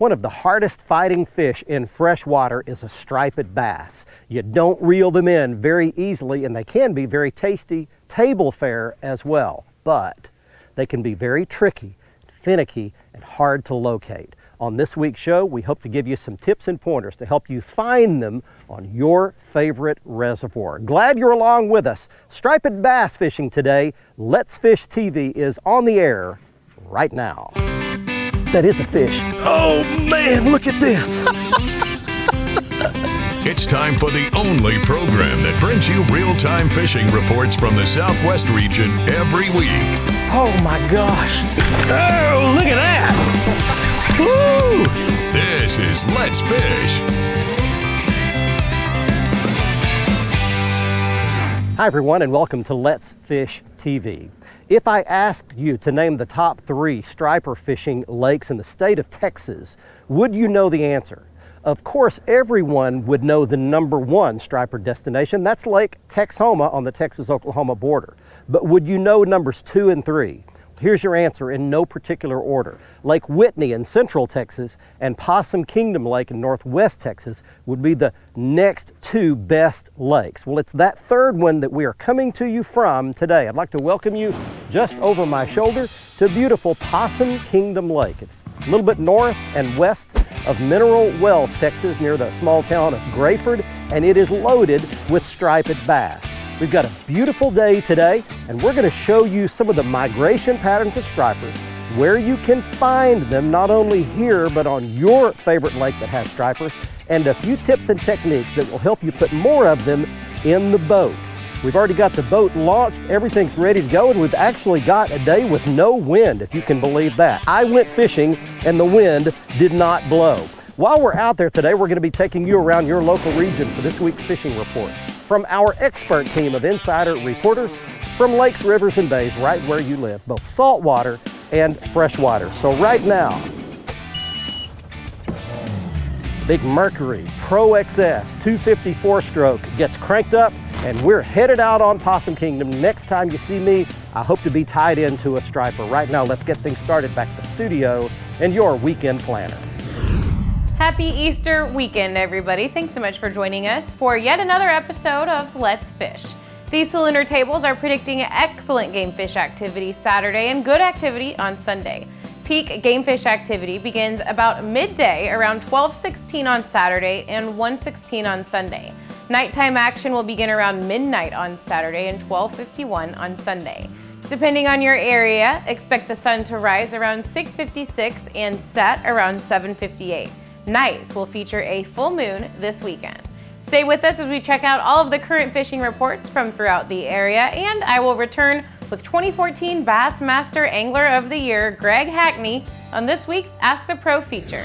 One of the hardest fighting fish in freshwater is a striped bass. You don't reel them in very easily, and they can be very tasty table fare as well, but they can be very tricky, finicky, and hard to locate. On this week's show, we hope to give you some tips and pointers to help you find them on your favorite reservoir. Glad you're along with us. Striped bass fishing today. Let's Fish TV is on the air right now. That is a fish. Oh man, look at this. It's time for the only program that brings you real-time fishing reports from the Southwest region every week. Oh my gosh. Oh, look at that. Woo! This is Let's Fish. Hi everyone, and welcome to Let's Fish TV. If I asked you to name the top 3 striper fishing lakes in the state of Texas, would you know the answer? Of course, everyone would know the #1 striper destination. That's Lake Texhoma on the Texas-Oklahoma border. But would you know numbers 2 and 3? Here's your answer in no particular order. Lake Whitney in central Texas and Possum Kingdom Lake in northwest Texas would be the next 2 best lakes. Well, it's that third one that we are coming to you from today. I'd like to welcome you just over my shoulder to beautiful Possum Kingdom Lake. It's a little bit north and west of Mineral Wells, Texas, near the small town of Grayford, and it is loaded with striped bass. We've got a beautiful day today, and we're going to show you some of the migration patterns of stripers, where you can find them not only here, but on your favorite lake that has stripers, and a few tips and techniques that will help you put more of them in the boat. We've already got the boat launched, everything's ready to go, and we've actually got a day with no wind, if you can believe that. I went fishing, and the wind did not blow. While we're out there today, we're going to be taking you around your local region for this week's fishing reports from our expert team of insider reporters from lakes, rivers, and bays right where you live, both saltwater and freshwater. So right now, Big Mercury Pro XS 254 stroke gets cranked up, and we're headed out on Possum Kingdom. Next time you see me, I hope to be tied into a striper. Right now, let's get things started back to the studio and your weekend planner. Happy Easter weekend, everybody. Thanks so much for joining us for yet another episode of Let's Fish. These cylinder tables are predicting excellent game fish activity Saturday and good activity on Sunday. Peak game fish activity begins about midday, around 12:16 on Saturday and 1:16 on Sunday. Nighttime action will begin around midnight on Saturday and 12:51 on Sunday. Depending on your area, expect the sun to rise around 6:56 and set around 7:58. Nights will feature a full moon this weekend. Stay with us as we check out all of the current fishing reports from throughout the area, and I will return with 2014 Bassmaster Angler of the Year, Greg Hackney, on this week's Ask the Pro feature.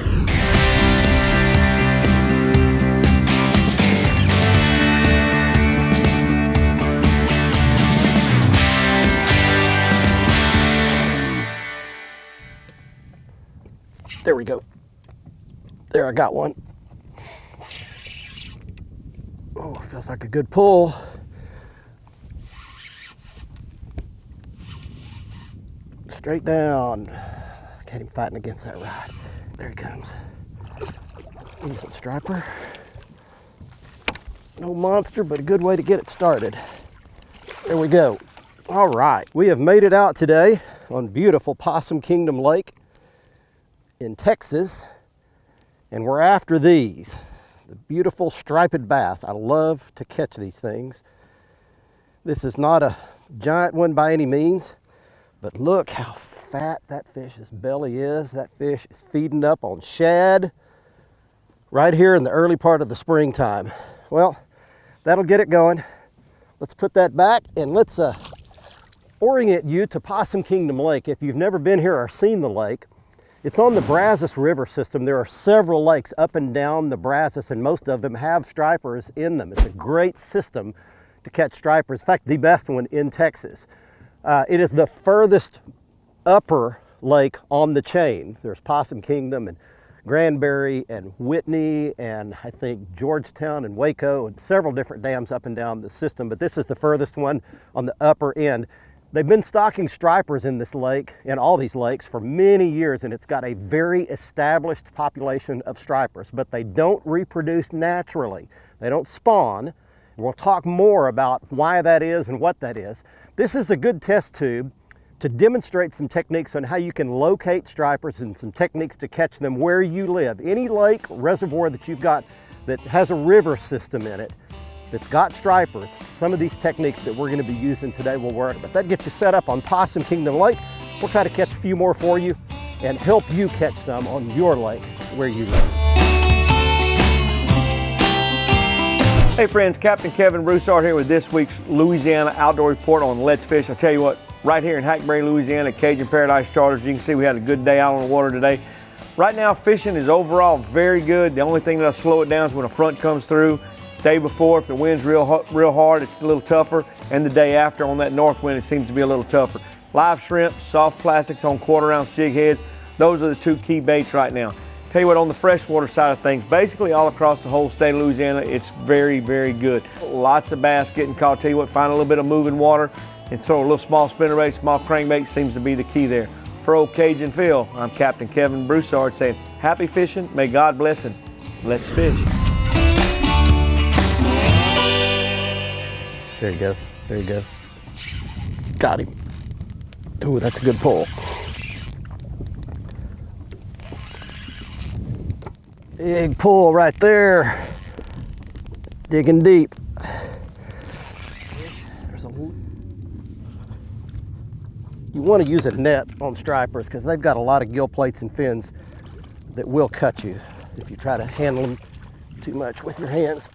There we go. There, I got one. Oh, feels like a good pull. Straight down. Can't even fighting against that rod. There he comes. Decent striper. No monster, but a good way to get it started. There we go. All right, we have made it out today on beautiful Possum Kingdom Lake in Texas. And we're after these, the beautiful striped bass. I love to catch these things. This is not a giant one by any means, but look how fat that fish's belly is. That fish is feeding up on shad right here in the early part of the springtime. Well, that'll get it going. Let's put that back and let's orient you to Possum Kingdom Lake. If you've never been here or seen the lake, it's on the Brazos River system. There are several lakes up and down the Brazos, and most of them have stripers in them. It's a great system to catch stripers. In fact, the best one in Texas. It is the furthest upper lake on the chain. There's Possum Kingdom and Granbury and Whitney and I think Georgetown and Waco and several different dams up and down the system, but this is the furthest one on the upper end. They've been stocking stripers in this lake, in all these lakes, for many years, and it's got a very established population of stripers, but they don't reproduce naturally. They don't spawn. We'll talk more about why that is and what that is. This is a good test tube to demonstrate some techniques on how you can locate stripers and some techniques to catch them where you live. Any lake, reservoir that you've got that has a river system in it, that's got stripers, some of these techniques that we're going to be using today will work. But that gets you set up on Possum Kingdom Lake. We'll try to catch a few more for you and help you catch some on your lake where you live. Hey friends, Captain Kevin Broussard here with this week's Louisiana Outdoor Report on Let's Fish. I tell you what, right here in Hackberry, Louisiana, Cajun Paradise Charters, you can see we had a good day out on the water today. Right now, fishing is overall very good. The only thing that'll slow it down is when a front comes through. Day before, if the wind's real hard, it's a little tougher, and the day after on that north wind, it seems to be a little tougher. Live shrimp, soft plastics on quarter-ounce jig heads, those are the two key baits right now. Tell you what, on the freshwater side of things, basically all across the whole state of Louisiana, it's very, very good. Lots of bass getting caught. Tell you what, find a little bit of moving water and throw a little small spinnerbait, small crankbait seems to be the key there. For old Cajun Phil, I'm Captain Kevin Broussard saying, happy fishing, may God bless, and let's fish. There he goes. There he goes. Got him. Ooh, that's a good pull. Big pull right there. Digging deep. There's a. You want to use a net on stripers because they've got a lot of gill plates and fins that will cut you if you try to handle them too much with your hands.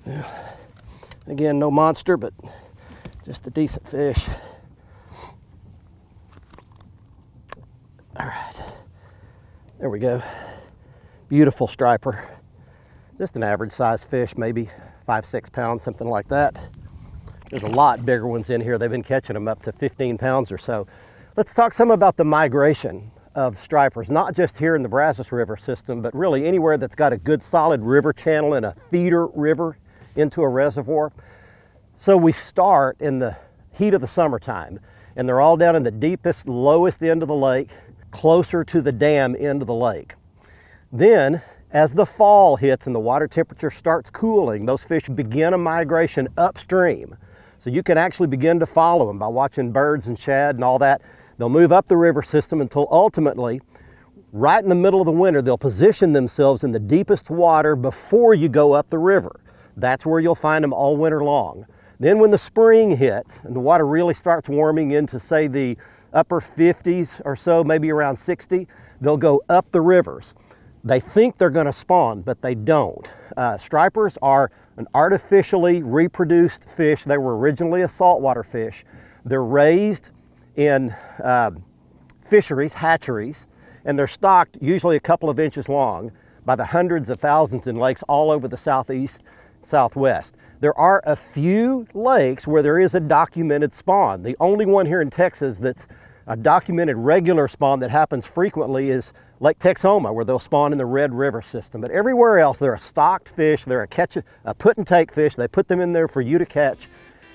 Yeah. Again, no monster, but just a decent fish. All right, there we go. Beautiful striper. Just an average size fish, maybe 5-6 pounds, something like that. There's a lot bigger ones in here. They've been catching them up to 15 pounds or so. Let's talk some about the migration of stripers, not just here in the Brazos River system, but really anywhere that's got a good solid river channel and a feeder river into a reservoir. So we start in the heat of the summertime, and they're all down in the deepest, lowest end of the lake, closer to the dam end of the lake. Then, as the fall hits and the water temperature starts cooling, those fish begin a migration upstream. So you can actually begin to follow them by watching birds and shad and all that. They'll move up the river system until ultimately, right in the middle of the winter, they'll position themselves in the deepest water before you go up the river. That's where you'll find them all winter long. Then when the spring hits and the water really starts warming into, say, the upper 50s or so, maybe around 60, they'll go up the rivers. They think they're going to spawn, but they don't. Stripers are an artificially reproduced fish. They were originally a saltwater fish. They're raised in fisheries, hatcheries, and they're stocked usually a couple of inches long by the hundreds of thousands in lakes all over the southeast, southwest. There are a few lakes where there is a documented spawn. The only one here in Texas that's a documented regular spawn that happens frequently is Lake Texoma, where they'll spawn in the Red River system. But everywhere else, they're a stocked fish. They're a put and take fish. They put them in there for you to catch,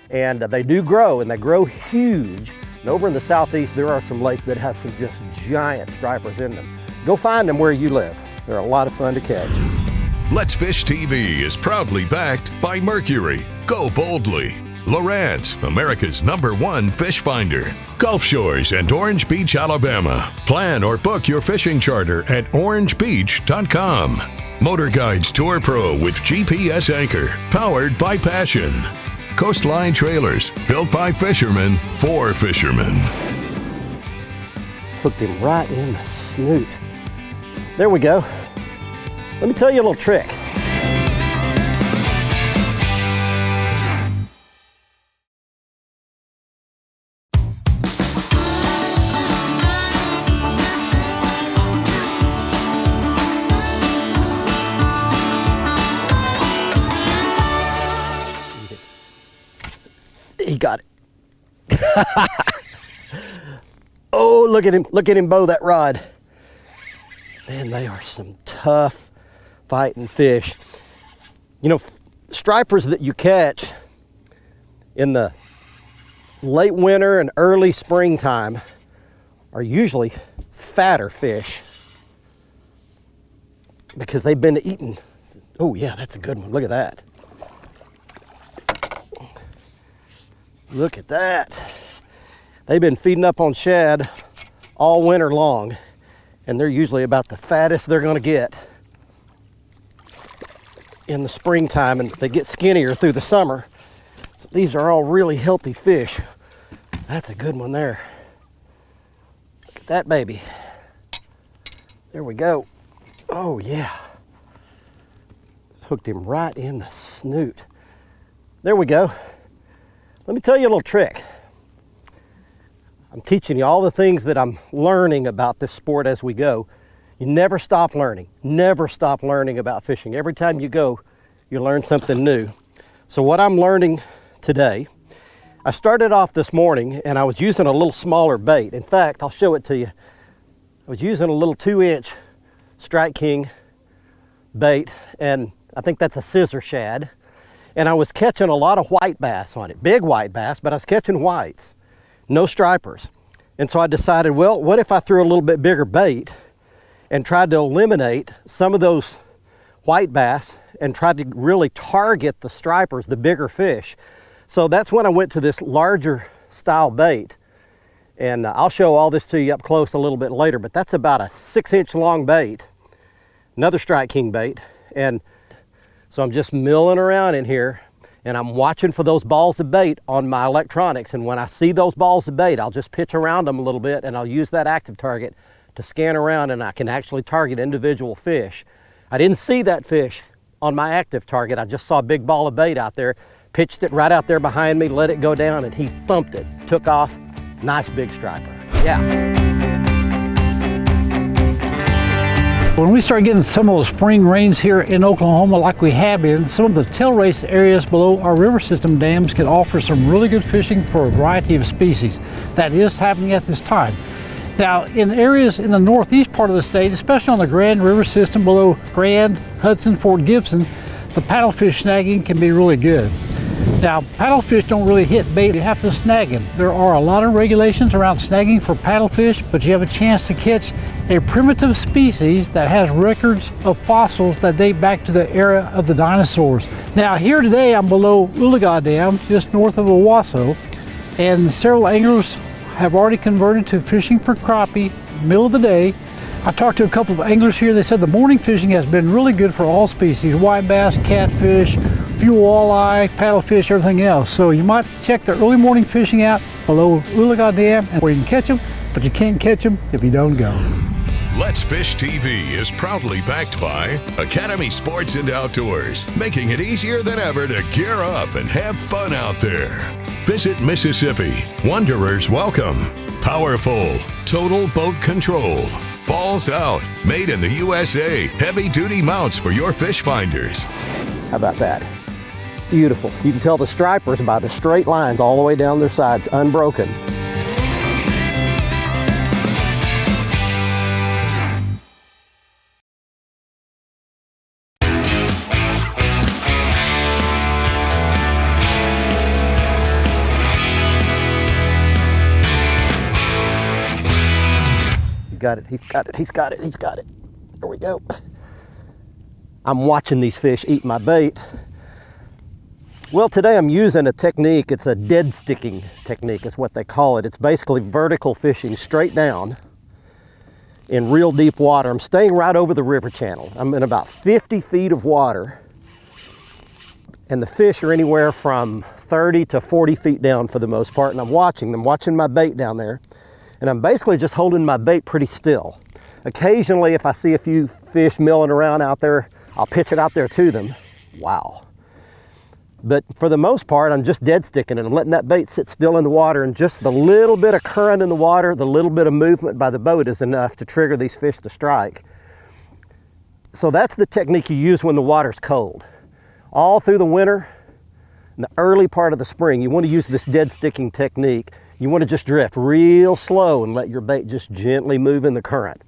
and they do grow, and they grow huge. And over in the southeast, there are some lakes that have some just giant stripers in them. Go find them where you live. They're a lot of fun to catch. Let's Fish TV is proudly backed by Mercury, Go Boldly, Lowrance, America's #1 fish finder, Gulf Shores and Orange Beach, Alabama. Plan or book your fishing charter at orangebeach.com. Motor Guides Tour Pro with GPS anchor, powered by Passion. Coastline Trailers, built by fishermen for fishermen. Hooked him right in the snoot. There we go. Let me tell you a little trick. He got it. Oh, look at him bow that rod. Man, they are some tough fighting fish. You know, stripers that you catch in the late winter and early springtime are usually fatter fish because they've been eaten. Oh yeah, that's a good one. Look at that. Look at that. They've been feeding up on shad all winter long, and they're usually about the fattest they're going to get in the springtime, and they get skinnier through the summer. So these are all really healthy fish. That's a good one there. Look at that baby. There we go. Oh yeah. Hooked him right in the snoot. There we go. Let me tell you a little trick. I'm teaching you all the things that I'm learning about this sport as we go. You never stop learning. Never stop learning about fishing. Every time you go, you learn something new. So what I'm learning today, I started off this morning and I was using a little smaller bait. In fact, I'll show it to you. I was using a little 2-inch Strike King bait, and I think that's a scissor shad. And I was catching a lot of white bass on it, big white bass, but I was catching whites, no stripers. And so I decided, well, what if I threw a little bit bigger bait and tried to eliminate some of those white bass and tried to really target the stripers, the bigger fish. So that's when I went to this larger style bait. And I'll show all this to you up close a little bit later, but that's about a 6-inch long bait, another Strike King bait. And so I'm just milling around in here and I'm watching for those balls of bait on my electronics. And when I see those balls of bait, I'll just pitch around them a little bit and I'll use that active target to scan around, and I can actually target individual fish. I didn't see that fish on my active target. I just saw a big ball of bait out there, pitched it right out there behind me, let it go down, and he thumped it, took off. Nice big striper. Yeah. When we start getting some of those spring rains here in Oklahoma like we have been, some of the tail race areas below our river system dams can offer some really good fishing for a variety of species. That is happening at this time. Now, in areas in the northeast part of the state, especially on the Grand River system below Grand, Hudson, Fort Gibson, the paddlefish snagging can be really good. Now, paddlefish don't really hit bait, you have to snag them. There are a lot of regulations around snagging for paddlefish, but you have a chance to catch a primitive species that has records of fossils that date back to the era of the dinosaurs. Now, here today I'm below Oologah Dam, just north of Owasso, and several anglers have already converted to fishing for crappie, middle of the day. I talked to a couple of anglers here. They said the morning fishing has been really good for all species, white bass, catfish, few walleye, paddlefish, everything else. So you might check the early morning fishing out below Oologah Dam where you can catch them, but you can't catch them if you don't go. Let's Fish TV is proudly backed by Academy Sports and Outdoors, making it easier than ever to gear up and have fun out there. Visit Mississippi. Wanderers welcome. Powerful. Total boat control. Balls Out. Made in the USA. Heavy duty mounts for your fish finders. How about that? Beautiful. You can tell the stripers by the straight lines all the way down their sides, unbroken. Got it, he's got it, he's got it, he's got it. There we go. I'm watching these fish eat my bait. Well, today I'm using a technique. It's a dead sticking technique is what they call it. It's basically vertical fishing straight down in real deep water. I'm staying right over the river channel. I'm in about 50 feet of water, and the fish are anywhere from 30 to 40 feet down for the most part, and I'm watching them, watching my bait down there. And I'm basically just holding my bait pretty still. Occasionally, if I see a few fish milling around out there, I'll pitch it out there to them. Wow. But for the most part, I'm just dead sticking it. I'm letting that bait sit still in the water, and just the little bit of current in the water, the little bit of movement by the boat is enough to trigger these fish to strike. So that's the technique you use when the water's cold. All through the winter, in the early part of the spring, you want to use this dead sticking technique. You want to just drift real slow and let your bait just gently move in the current.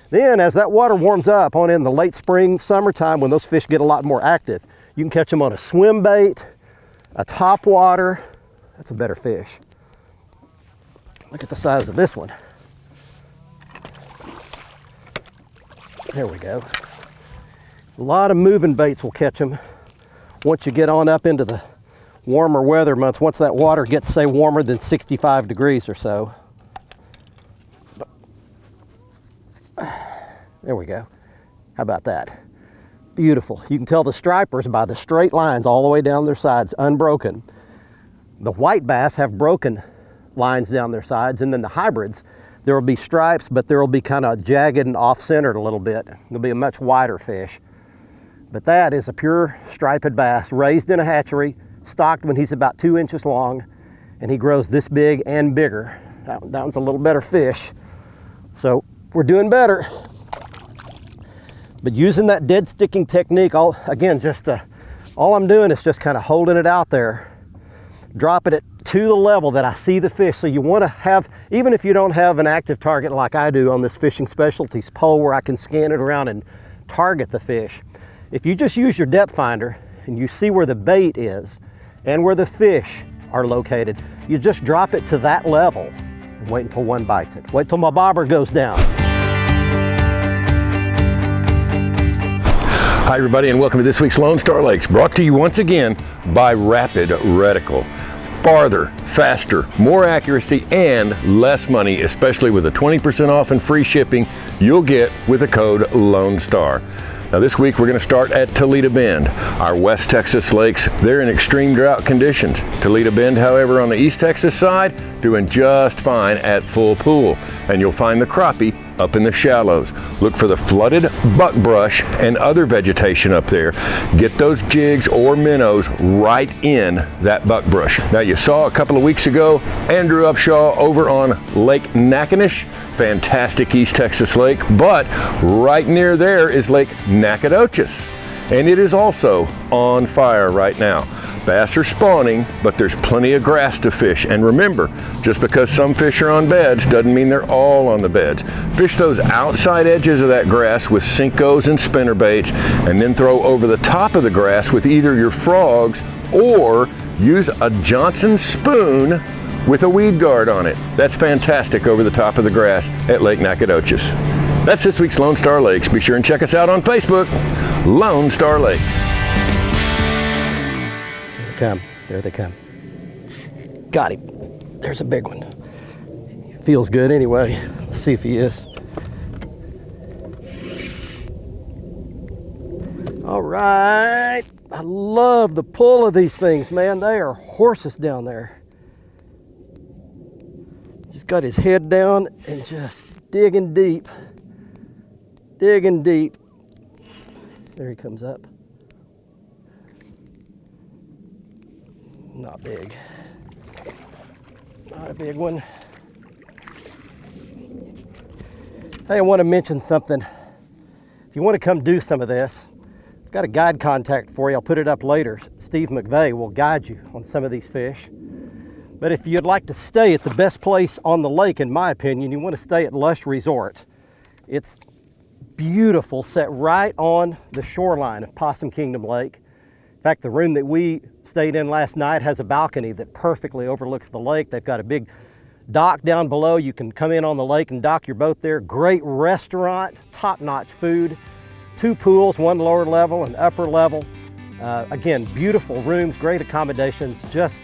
Then as that water warms up on in the late spring, summertime, when those fish get a lot more active, you can catch them on a swim bait, a top water. That's a better fish. Look at the size of this one. There we go. A lot of moving baits will catch them once you get on up into the warmer weather months, once that water gets, say, warmer than 65 degrees or so. There we go. How about that? Beautiful. You can tell the stripers by the straight lines all the way down their sides, unbroken. The white bass have broken lines down their sides, and then the hybrids, there will be stripes, but there will be kind of jagged and off-centered a little bit. There'll be a much wider fish. But that is a pure striped bass, raised in a hatchery, stocked when he's about 2 inches long, and he grows this big and bigger. That one's a little better fish. So we're doing better. But using that dead sticking technique, all I'm doing is just kind of holding it out there, dropping it to the level that I see the fish. So you want to have, even if you don't have an active target like I do on this Fishing Specialties pole where I can scan it around and target the fish, if you just use your depth finder and you see where the bait is and where the fish are located, you just drop it to that level and wait until one bites it. Wait till my bobber goes down. Hi everybody, and welcome to this week's Lone Star Lakes, brought to you once again by Rapid Reticle. Farther, faster, more accuracy, and less money, especially with the 20% off and free shipping you'll get with the code Lone Star. Now this week we're going to start at Toledo Bend. Our West Texas lakes, they're in extreme drought conditions. Toledo Bend, however, on the East Texas side, doing just fine at full pool. And you'll find the crappie up in the shallows. Look for the flooded buckbrush and other vegetation up there. Get those jigs or minnows right in that buckbrush. Now you saw a couple of weeks ago Andrew Upshaw over on Lake Natchitoches, fantastic East Texas lake, but right near there is Lake Nacogdoches, and it is also on fire right now. Bass are spawning, but there's plenty of grass to fish. And remember, just because some fish are on beds doesn't mean they're all on the beds. Fish those outside edges of that grass with Senkos and spinnerbaits, and then throw over the top of the grass with either your frogs or use a Johnson spoon with a weed guard on it. That's fantastic over the top of the grass at Lake Nacogdoches. That's this week's Lone Star Lakes. Be sure and check us out on Facebook, Lone Star Lakes. There they come. Got him. There's a big one. Feels good anyway. Let's see if he is. All right. I love the pull of these things, man. They are horses down there. Just got his head down and just digging deep. Digging deep. There he comes up. Not big. Not a big one. Hey, I want to mention something. If you want to come do some of this, I've got a guide contact for you. I'll put it up later. Steve McVeigh will guide you on some of these fish. But if you'd like to stay at the best place on the lake, in my opinion, you want to stay at Lush Resort. It's beautiful, set right on the shoreline of Possum Kingdom Lake. In fact, the room that we stayed in last night has a balcony that perfectly overlooks the lake. They've got a big dock down below. You can come in on the lake and dock your boat there. Great restaurant, top-notch food. 2 pools, one lower level and upper level. Again, beautiful rooms, great accommodations, just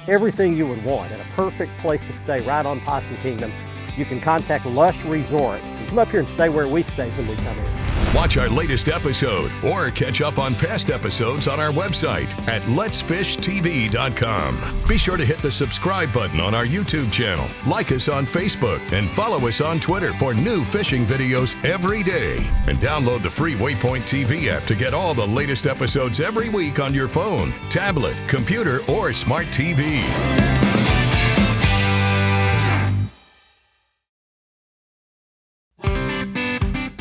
everything you would want, and a perfect place to stay right on Possum Kingdom. You can contact Lush Resort. You come up here and stay where we stay when we come in. Watch our latest episode or catch up on past episodes on our website at letsfishtv.com. Be sure to hit the subscribe button on our YouTube channel, like us on Facebook, and follow us on Twitter for new fishing videos every day. And download the free Waypoint TV app to get all the latest episodes every week on your phone, tablet, computer, or smart TV.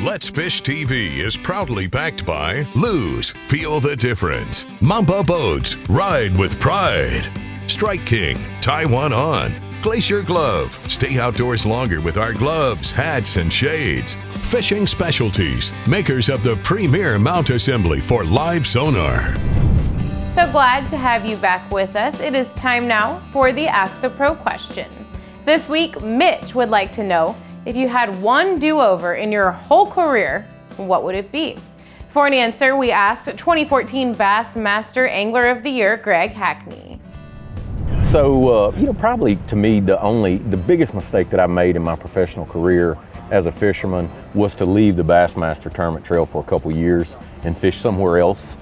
Let's Fish TV is proudly backed by Lou's, feel the difference. Mamba Boats, ride with pride. Strike King, tie one on. Glacier Glove, stay outdoors longer with our gloves, hats, and shades. Fishing Specialties, makers of the premier mount assembly for live sonar. So glad to have you back with us. It is time now for the Ask the Pro question. This week, Mitch would like to know, if you had one do-over in your whole career, what would it be? For an answer, we asked 2014 Bassmaster Angler of the Year, Greg Hackney. So, probably to me, the biggest mistake that I made in my professional career as a fisherman was to leave the Bassmaster Tournament Trail for a couple years and fish somewhere else.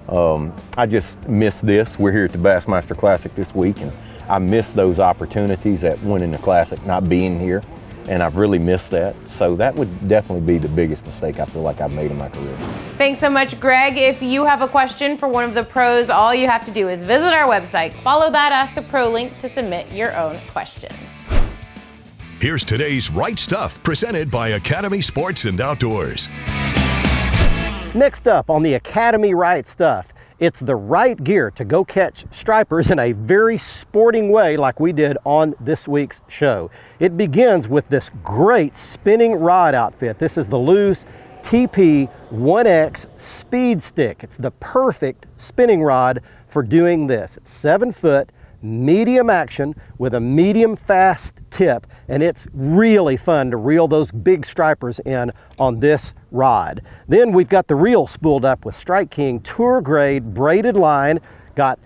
I just missed this. We're here at the Bassmaster Classic this week, and I missed those opportunities at winning the Classic, not being here, and I've really missed that. So that would definitely be the biggest mistake I feel like I've made in my career. Thanks so much, Greg. If you have a question for one of the pros, all you have to do is visit our website, follow that Ask the Pro link to submit your own question. Here's today's Right Stuff, presented by Academy Sports and Outdoors. Next up on the Academy Right Stuff, it's the right gear to go catch stripers in a very sporting way like we did on this week's show. It begins with this great spinning rod outfit. This is the Lew's TP 1X Speed Stick. It's the perfect spinning rod for doing this. It's 7 foot, medium action with a medium fast tip, and it's really fun to reel those big stripers in on this rod. Then we've got the reel spooled up with Strike King Tour Grade braided line, got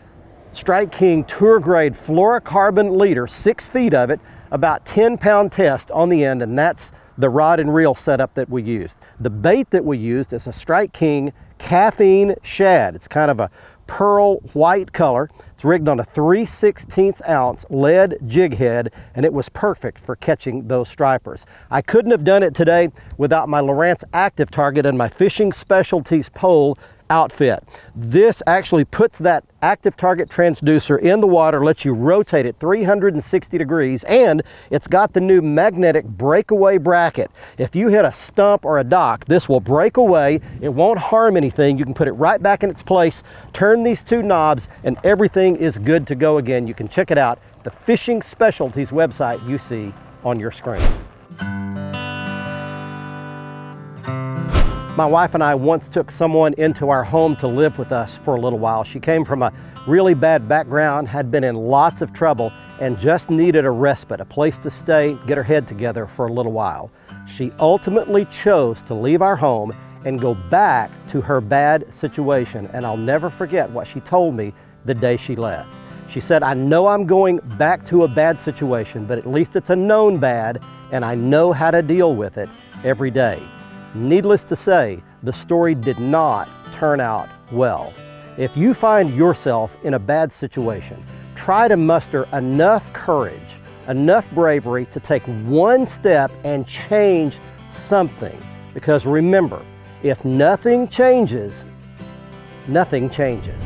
Strike King Tour Grade fluorocarbon leader, 6 feet of it, about 10-pound test on the end, and that's the rod and reel setup that we used. The bait that we used is a Strike King caffeine shad. It's kind of a pearl white color. It's rigged on a 3/16 ounce lead jig head, and it was perfect for catching those stripers. I couldn't have done it today without my Lowrance Active Target and my Fishing Specialties pole outfit. This actually puts that active target transducer in the water, lets you rotate it 360 degrees, and it's got the new magnetic breakaway bracket. If you hit a stump or a dock, this will break away. It won't harm anything. You can put it right back in its place, turn these 2 knobs, and everything is good to go again. You can check it out at the Fishing Specialties website you see on your screen. My wife and I once took someone into our home to live with us for a little while. She came from a really bad background, had been in lots of trouble, and just needed a respite, a place to stay, get her head together for a little while. She ultimately chose to leave our home and go back to her bad situation, and I'll never forget what she told me the day she left. She said, "I know I'm going back to a bad situation, but at least it's a known bad, and I know how to deal with it every day." Needless to say, the story did not turn out well. If you find yourself in a bad situation, try to muster enough courage, enough bravery to take one step and change something. Because remember, if nothing changes, nothing changes.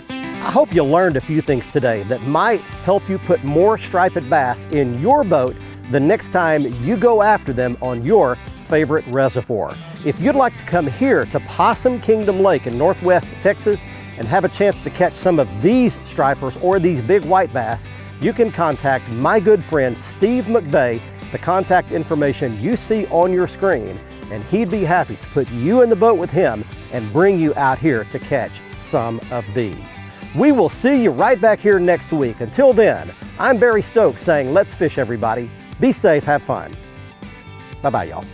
I hope you learned a few things today that might help you put more striped bass in your boat the next time you go after them on your favorite reservoir. If you'd like to come here to Possum Kingdom Lake in Northwest Texas and have a chance to catch some of these stripers or these big white bass, you can contact my good friend Steve McVeigh. The contact information you see on your screen, and he'd be happy to put you in the boat with him and bring you out here to catch some of these. We will see you right back here next week. Until then, I'm Barry Stokes saying, let's fish, everybody. Be safe, have fun. Bye-bye, y'all.